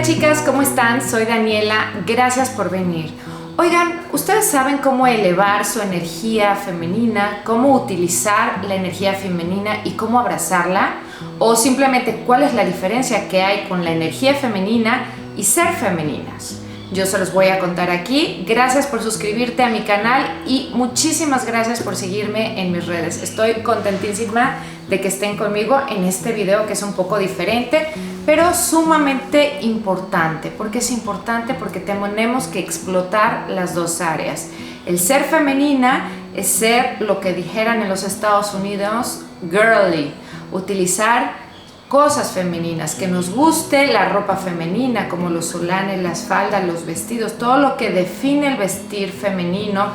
Hola chicas, ¿cómo están? Soy Daniela, gracias por venir. Oigan, ¿ustedes saben cómo elevar su energía femenina? ¿Cómo utilizar la energía femenina y cómo abrazarla? ¿O simplemente cuál es la diferencia que hay con la energía femenina y ser femeninas? Yo se los voy a contar aquí. Gracias por suscribirte a mi canal y muchísimas gracias por seguirme en mis redes. Estoy contentísima de que estén conmigo en este video que es un poco diferente, pero sumamente importante. ¿Por qué es importante? Porque tenemos que explotar las dos áreas. El ser femenina es ser lo que dijeran en los Estados Unidos, girly, utilizar cosas femeninas, que nos guste la ropa femenina, como los solanes, las faldas, los vestidos, todo lo que define el vestir femenino.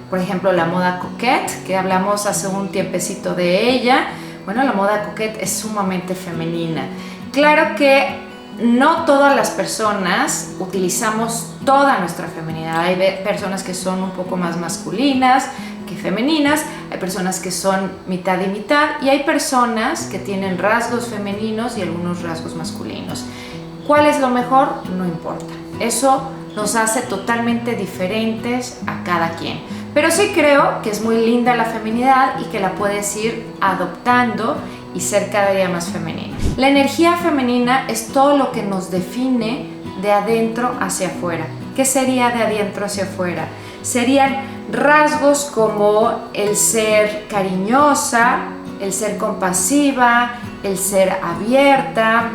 Por ejemplo, la moda coquette, que hablamos hace un tiempecito de ella. Bueno, la moda coquette es sumamente femenina. Claro que no todas las personas utilizamos toda nuestra feminidad. Hay personas que son un poco más masculinas que femeninas, hay personas que son mitad y mitad y hay personas que tienen rasgos femeninos y algunos rasgos masculinos. ¿Cuál es lo mejor? No importa. Eso nos hace totalmente diferentes a cada quien. Pero sí creo que es muy linda la feminidad y que la puedes ir adoptando y ser cada día más femenina. La energía femenina es todo lo que nos define de adentro hacia afuera. ¿Qué sería de adentro hacia afuera? Serían rasgos como el ser cariñosa, el ser compasiva, el ser abierta,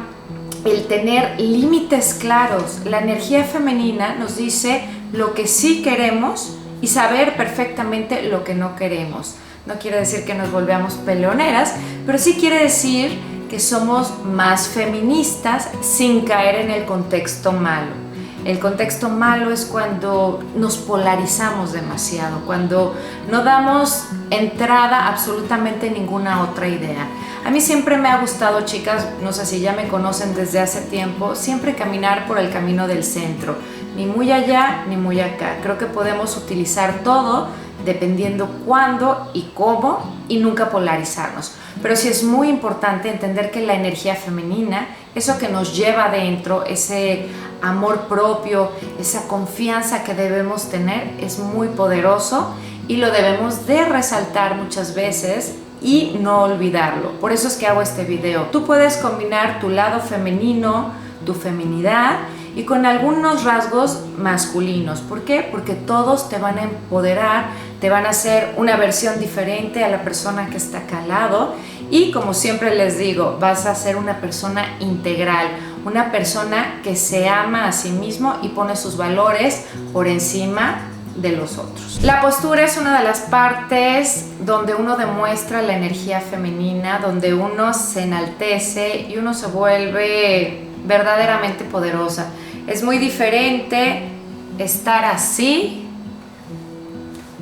el tener límites claros. La energía femenina nos dice lo que sí queremos y saber perfectamente lo que no queremos. No quiere decir que nos volvamos peleoneras, pero sí quiere decir que somos más feministas sin caer en el contexto malo. El contexto malo es cuando nos polarizamos demasiado, cuando no damos entrada a absolutamente ninguna otra idea. A mí siempre me ha gustado, chicas, no sé si ya me conocen desde hace tiempo, siempre caminar por el camino del centro, ni muy allá ni muy acá. Creo que podemos utilizar todo dependiendo cuándo y cómo y nunca polarizarnos. Pero sí es muy importante entender que la energía femenina, eso que nos lleva adentro, ese amor propio, esa confianza que debemos tener, es muy poderoso y lo debemos de resaltar muchas veces y no olvidarlo. Por eso es que hago este video. Tú puedes combinar tu lado femenino, tu feminidad y con algunos rasgos masculinos. ¿Por qué? Porque todos te van a empoderar, te van a hacer una versión diferente a la persona que está acá al lado y, como siempre les digo, vas a ser una persona integral, una persona que se ama a sí mismo y pone sus valores por encima de los otros. La postura es una de las partes donde uno demuestra la energía femenina, donde uno se enaltece y uno se vuelve verdaderamente poderosa. Es muy diferente estar así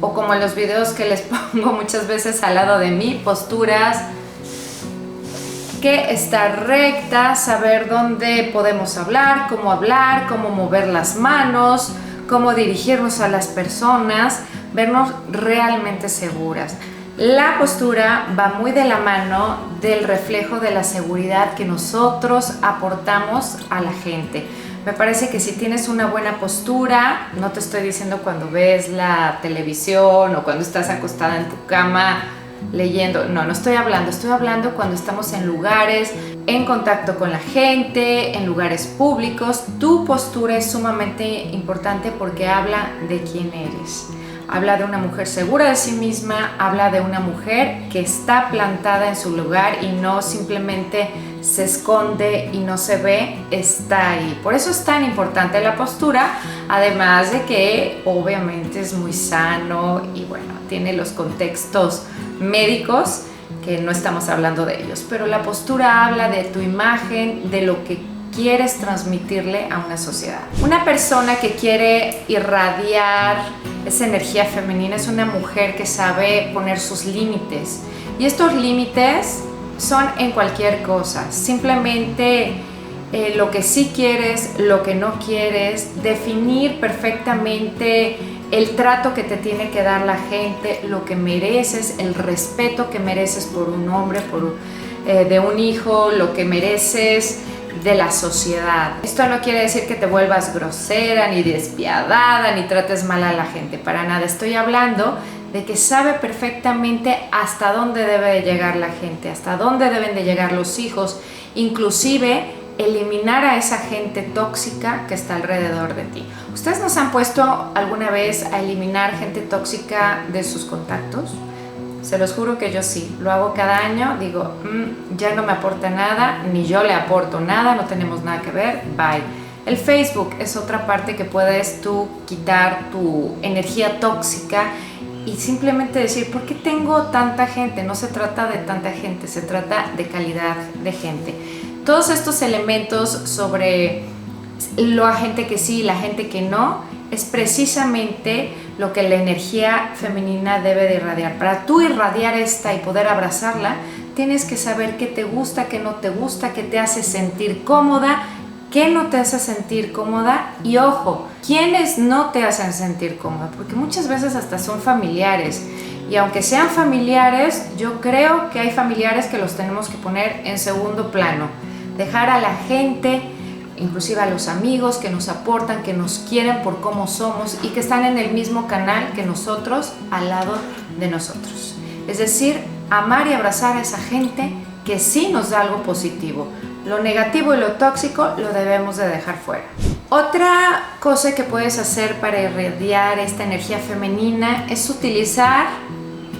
o como en los videos que les pongo muchas veces al lado de mí, posturas, que estar recta, saber dónde podemos hablar, cómo mover las manos, cómo dirigirnos a las personas, vernos realmente seguras. La postura va muy de la mano del reflejo de la seguridad que nosotros aportamos a la gente. Me parece que si tienes una buena postura, no te estoy diciendo cuando ves la televisión o cuando estás acostada en tu cama leyendo, no estoy hablando cuando estamos en lugares, en contacto con la gente, en lugares públicos. Tu postura es sumamente importante porque habla de quién eres. Habla de una mujer segura de sí misma, habla de una mujer que está plantada en su lugar y no simplemente se esconde y no se ve, está ahí. Por eso es tan importante la postura, además de que obviamente es muy sano y bueno, tiene los contextos médicos que no estamos hablando de ellos, pero la postura habla de tu imagen, de lo que quieres transmitirle a una sociedad. Una persona que quiere irradiar esa energía femenina es una mujer que sabe poner sus límites y estos límites son en cualquier cosa, simplemente lo que sí quieres, lo que no quieres, definir perfectamente el trato que te tiene que dar la gente, lo que mereces, el respeto que mereces por un hombre, de un hijo, lo que mereces de la sociedad. Esto no quiere decir que te vuelvas grosera, ni despiadada, ni trates mal a la gente, para nada. Estoy hablando de que sabe perfectamente hasta dónde debe de llegar la gente, hasta dónde deben de llegar los hijos, inclusive eliminar a esa gente tóxica que está alrededor de ti. ¿Ustedes nos han puesto alguna vez a eliminar gente tóxica de sus contactos? Se los juro que yo sí, lo hago cada año, digo, ya no me aporta nada, ni yo le aporto nada, no tenemos nada que ver, bye. El Facebook es otra parte que puedes tú quitar tu energía tóxica y simplemente decir, ¿por qué tengo tanta gente? No se trata de tanta gente, se trata de calidad de gente. Todos estos elementos sobre la gente que sí y la gente que no es precisamente lo que la energía femenina debe de irradiar. Para tú irradiar esta y poder abrazarla, tienes que saber qué te gusta, qué no te gusta, qué te hace sentir cómoda, qué no te hace sentir cómoda y ojo, quiénes no te hacen sentir cómoda, porque muchas veces hasta son familiares. Y aunque sean familiares, yo creo que hay familiares que los tenemos que poner en segundo plano. Dejar a la gente, inclusive a los amigos que nos aportan, que nos quieren por cómo somos y que están en el mismo canal que nosotros, al lado de nosotros. Es decir, amar y abrazar a esa gente que sí nos da algo positivo. Lo negativo y lo tóxico lo debemos de dejar fuera. Otra cosa que puedes hacer para irradiar esta energía femenina es utilizar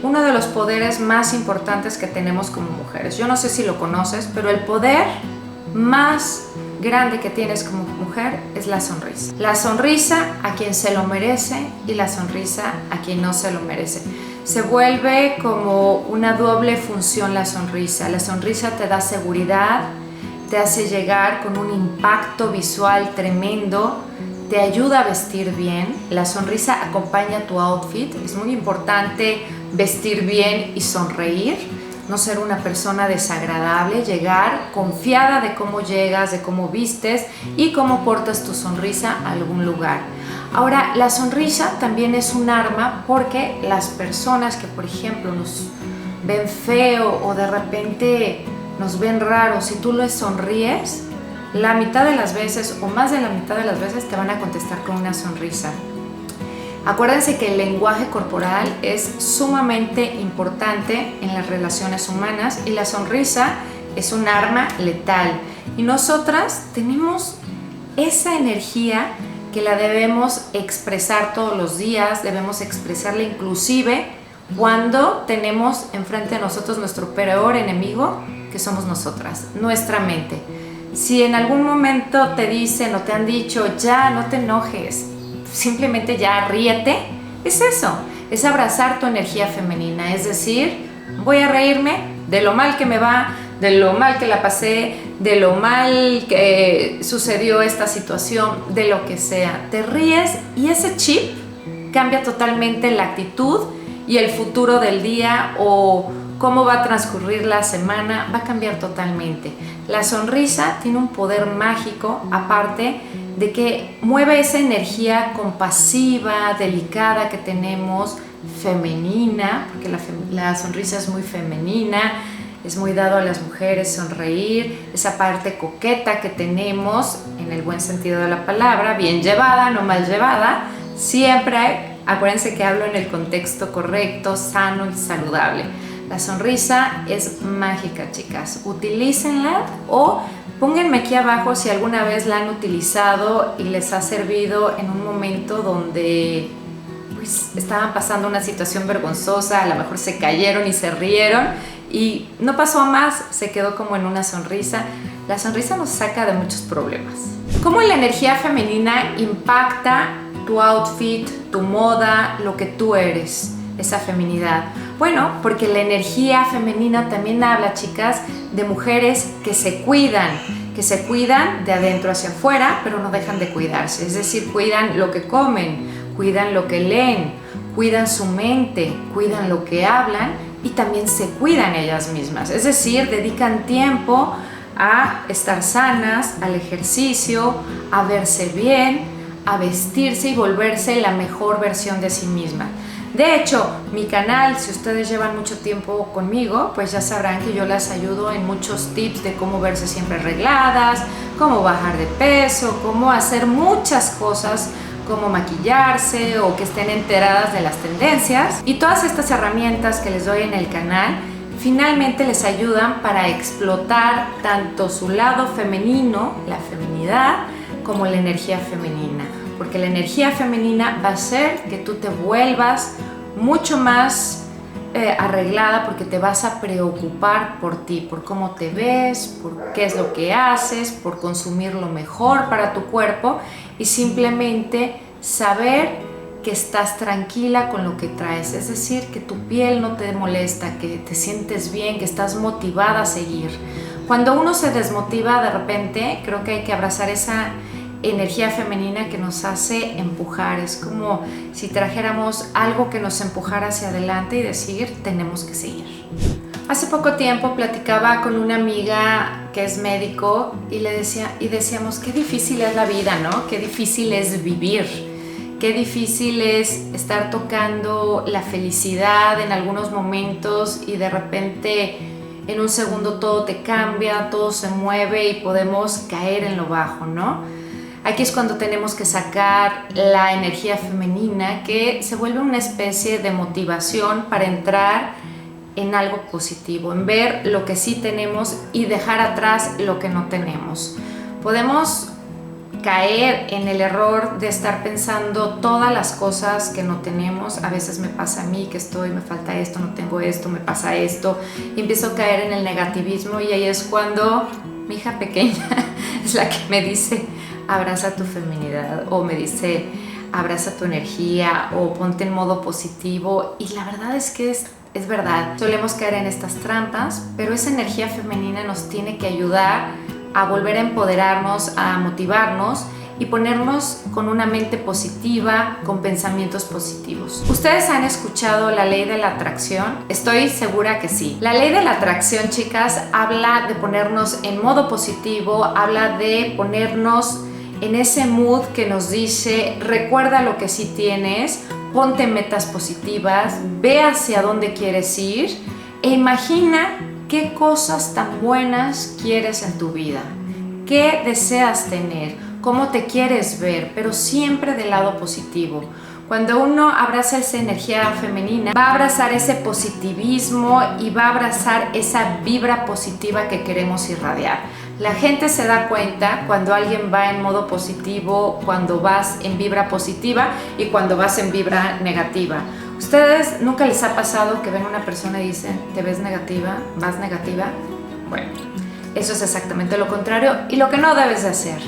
uno de los poderes más importantes que tenemos como mujeres. Yo no sé si lo conoces, pero el poder más grande que tienes como mujer es la sonrisa. La sonrisa a quien se lo merece y la sonrisa a quien no se lo merece. Se vuelve como una doble función la sonrisa. La sonrisa te da seguridad, te hace llegar con un impacto visual tremendo, te ayuda a vestir bien. La sonrisa acompaña tu outfit. Es muy importante vestir bien y sonreír. No ser una persona desagradable, llegar confiada de cómo llegas, de cómo vistes y cómo portas tu sonrisa a algún lugar. Ahora, la sonrisa también es un arma porque las personas que, por ejemplo, nos ven feo o de repente nos ven raros, si tú les sonríes, la mitad de las veces o más de la mitad de las veces te van a contestar con una sonrisa. Acuérdense que el lenguaje corporal es sumamente importante en las relaciones humanas y la sonrisa es un arma letal. Y nosotras tenemos esa energía que la debemos expresar todos los días, debemos expresarla inclusive cuando tenemos enfrente de nosotros nuestro peor enemigo, que somos nosotras, nuestra mente. Si en algún momento te dicen o te han dicho, ya no te enojes, simplemente ya ríete, es eso, es abrazar tu energía femenina, es decir, voy a reírme de lo mal que me va, de lo mal que la pasé, de lo mal que sucedió esta situación, de lo que sea. Te ríes y ese chip cambia totalmente la actitud y el futuro del día o cómo va a transcurrir la semana, va a cambiar totalmente. La sonrisa tiene un poder mágico, aparte de que mueve esa energía compasiva, delicada que tenemos, femenina, porque la sonrisa es muy femenina, es muy dado a las mujeres sonreír, esa parte coqueta que tenemos, en el buen sentido de la palabra, bien llevada, no mal llevada, siempre, acuérdense que hablo en el contexto correcto, sano y saludable. La sonrisa es mágica, chicas, utilícenla o pónganme aquí abajo si alguna vez la han utilizado y les ha servido en un momento donde pues, estaban pasando una situación vergonzosa, a lo mejor se cayeron y se rieron y no pasó a más, se quedó como en una sonrisa. La sonrisa nos saca de muchos problemas. ¿Cómo la energía femenina impacta tu outfit, tu moda, lo que tú eres, esa feminidad? Bueno, porque la energía femenina también habla, chicas, de mujeres que se cuidan de adentro hacia afuera, pero no dejan de cuidarse. Es decir, cuidan lo que comen, cuidan lo que leen, cuidan su mente, cuidan lo que hablan y también se cuidan ellas mismas. Es decir, dedican tiempo a estar sanas, al ejercicio, a verse bien, a vestirse y volverse la mejor versión de sí misma. De hecho, mi canal, si ustedes llevan mucho tiempo conmigo, pues ya sabrán que yo las ayudo en muchos tips de cómo verse siempre arregladas, cómo bajar de peso, cómo hacer muchas cosas, cómo maquillarse o que estén enteradas de las tendencias. Y todas estas herramientas que les doy en el canal finalmente les ayudan para explotar tanto su lado femenino, la feminidad, como la energía femenina. Porque la energía femenina va a hacer que tú te vuelvas mucho más arreglada, porque te vas a preocupar por ti, por cómo te ves, por qué es lo que haces, por consumir lo mejor para tu cuerpo y simplemente saber que estás tranquila con lo que traes, es decir, que tu piel no te molesta, que te sientes bien, que estás motivada a seguir. Cuando uno se desmotiva de repente, creo que hay que abrazar esa energía femenina que nos hace empujar. Es como si trajéramos algo que nos empujara hacia adelante y decir, tenemos que seguir. Hace poco tiempo platicaba con una amiga que es médico y decíamos, qué difícil es la vida, ¿no? Qué difícil es vivir, qué difícil es estar tocando la felicidad en algunos momentos y de repente en un segundo todo te cambia, todo se mueve y podemos caer en lo bajo, ¿no? Aquí es cuando tenemos que sacar la energía femenina, que se vuelve una especie de motivación para entrar en algo positivo, en ver lo que sí tenemos y dejar atrás lo que no tenemos. Podemos caer en el error de estar pensando todas las cosas que no tenemos. A veces me pasa a mí que me falta esto, no tengo esto, me pasa esto, y empiezo a caer en el negativismo, y ahí es cuando mi hija pequeña es la que me dice, abraza tu feminidad, o me dice, abraza tu energía, o ponte en modo positivo. Y la verdad es que es verdad, solemos caer en estas trampas, pero esa energía femenina nos tiene que ayudar a volver a empoderarnos, a motivarnos y ponernos con una mente positiva, con pensamientos positivos. ¿Ustedes han escuchado la ley de la atracción? Estoy segura que sí. La ley de la atracción, chicas, habla de ponernos en modo positivo, habla de ponernos en ese mood que nos dice, recuerda lo que sí tienes, ponte metas positivas, ve hacia dónde quieres ir e imagina qué cosas tan buenas quieres en tu vida, qué deseas tener, cómo te quieres ver, pero siempre del lado positivo. Cuando uno abraza esa energía femenina, va a abrazar ese positivismo y va a abrazar esa vibra positiva que queremos irradiar. La gente se da cuenta cuando alguien va en modo positivo, cuando vas en vibra positiva y cuando vas en vibra negativa. ¿Ustedes nunca les ha pasado que ven a una persona y dicen, ¿te ves negativa? ¿Vas negativa? Bueno, eso es exactamente lo contrario y lo que no debes de hacer.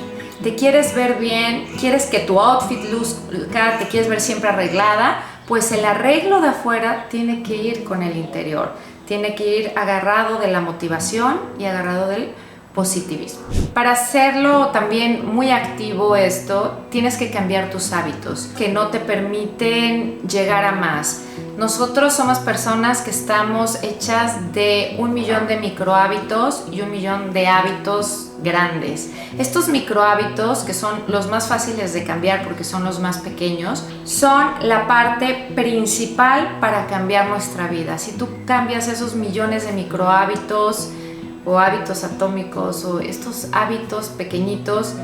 Te quieres ver bien, quieres que tu outfit luzca, te quieres ver siempre arreglada, pues el arreglo de afuera tiene que ir con el interior, tiene que ir agarrado de la motivación y agarrado del positivismo. Para hacerlo también muy activo esto, tienes que cambiar tus hábitos que no te permiten llegar a más. Nosotros somos personas que estamos hechas de 1.000.000 de microhábitos y 1.000.000 de hábitos grandes. Estos microhábitos, que son los más fáciles de cambiar porque son los más pequeños, son la parte principal para cambiar nuestra vida. Si tú cambias esos millones de microhábitos o hábitos atómicos o estos hábitos pequeñitos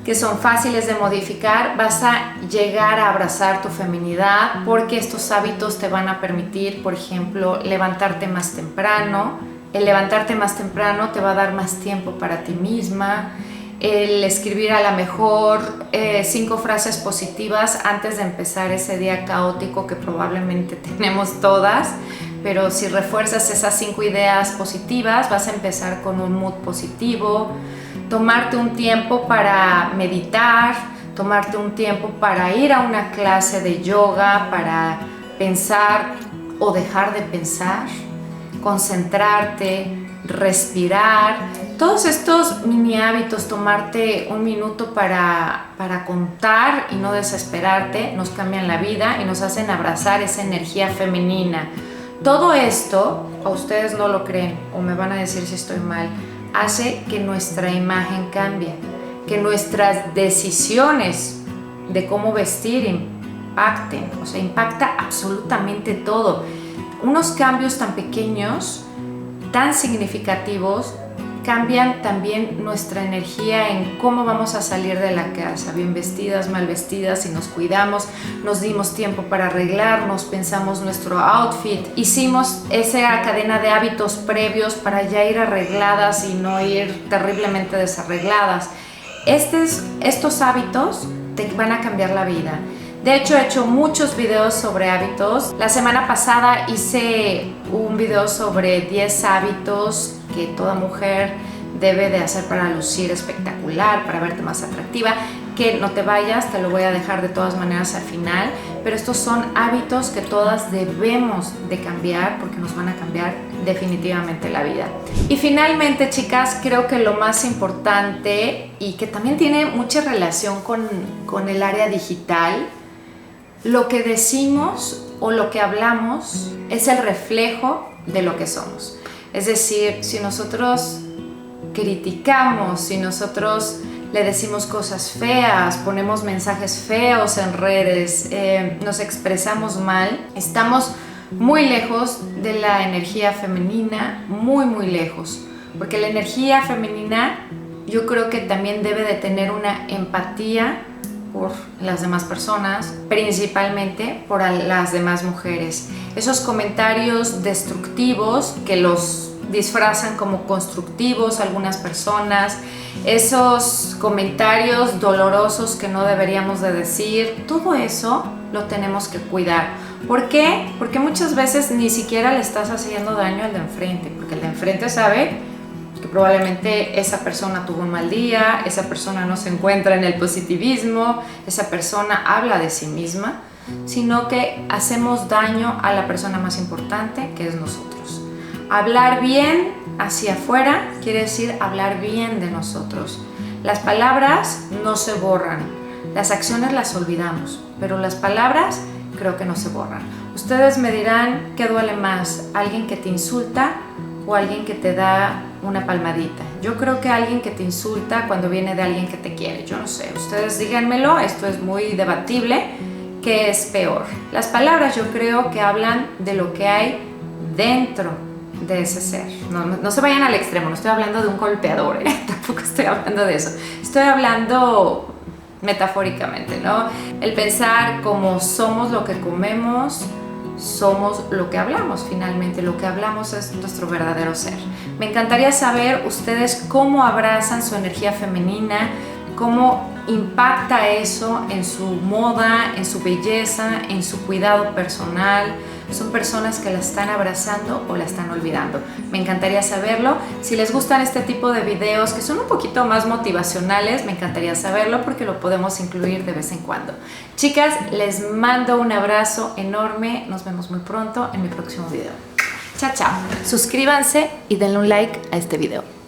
que son fáciles de modificar, vas a llegar a abrazar tu feminidad, porque estos hábitos te van a permitir, por ejemplo, levantarte más temprano. El levantarte más temprano te va a dar más tiempo para ti misma. El escribir a lo mejor 5 frases positivas antes de empezar ese día caótico que probablemente tenemos todas, pero si refuerzas esas 5 ideas positivas, vas a empezar con un mood positivo. Tomarte un tiempo para meditar, tomarte un tiempo para ir a una clase de yoga, para pensar o dejar de pensar, concentrarte, respirar. Todos estos mini hábitos, tomarte un minuto para contar y no desesperarte, nos cambian la vida y nos hacen abrazar esa energía femenina. Todo esto, a ustedes no lo creen o me van a decir si estoy mal, hace que nuestra imagen cambie, que nuestras decisiones de cómo vestir impacten, o sea, impacta absolutamente todo. Unos cambios tan pequeños, tan significativos, cambian también nuestra energía en cómo vamos a salir de la casa, bien vestidas, mal vestidas, si nos cuidamos, nos dimos tiempo para arreglarnos, pensamos nuestro outfit, hicimos esa cadena de hábitos previos para ya ir arregladas y no ir terriblemente desarregladas. Estos hábitos te van a cambiar la vida. De hecho, he hecho muchos videos sobre hábitos. La semana pasada hice un video sobre 10 hábitos que toda mujer debe de hacer para lucir espectacular, para verte más atractiva. Que no te vayas, te lo voy a dejar de todas maneras al final, pero estos son hábitos que todas debemos de cambiar porque nos van a cambiar definitivamente la vida. Y finalmente, chicas, creo que lo más importante y que también tiene mucha relación con el área digital, lo que decimos o lo que hablamos es el reflejo de lo que somos. Es decir, si nosotros criticamos, si nosotros le decimos cosas feas, ponemos mensajes feos en redes, nos expresamos mal, estamos muy lejos de la energía femenina, muy lejos. Porque la energía femenina yo creo que también debe de tener una empatía por las demás personas, principalmente por las demás mujeres. Esos comentarios destructivos que los disfrazan como constructivos algunas personas, esos comentarios dolorosos que no deberíamos de decir, todo eso lo tenemos que cuidar. ¿Por qué? Porque muchas veces ni siquiera le estás haciendo daño al de enfrente, porque el de enfrente sabe que probablemente esa persona tuvo un mal día, esa persona no se encuentra en el positivismo, esa persona habla de sí misma, sino que hacemos daño a la persona más importante, que es nosotros. Hablar bien hacia afuera quiere decir hablar bien de nosotros. Las palabras no se borran, las acciones las olvidamos, pero las palabras creo que no se borran. Ustedes me dirán qué duele más, alguien que te insulta o alguien que te da una palmadita. Yo creo que alguien que te insulta cuando viene de alguien que te quiere. Yo no sé, ustedes díganmelo, esto es muy debatible, ¿qué es peor? Las palabras yo creo que hablan de lo que hay dentro de ese ser. No se vayan al extremo, no estoy hablando de un golpeador, tampoco estoy hablando de eso. Estoy hablando metafóricamente, ¿no? El pensar como somos lo que comemos, somos lo que hablamos. Finalmente lo que hablamos es nuestro verdadero ser. Me encantaría saber ustedes cómo abrazan su energía femenina, cómo impacta eso en su moda, en su belleza, en su cuidado personal. Son personas que la están abrazando o la están olvidando. Me encantaría saberlo. Si les gustan este tipo de videos que son un poquito más motivacionales, me encantaría saberlo porque lo podemos incluir de vez en cuando. Chicas, les mando un abrazo enorme. Nos vemos muy pronto en mi próximo video. Chao, chao. Suscríbanse y denle un like a este video.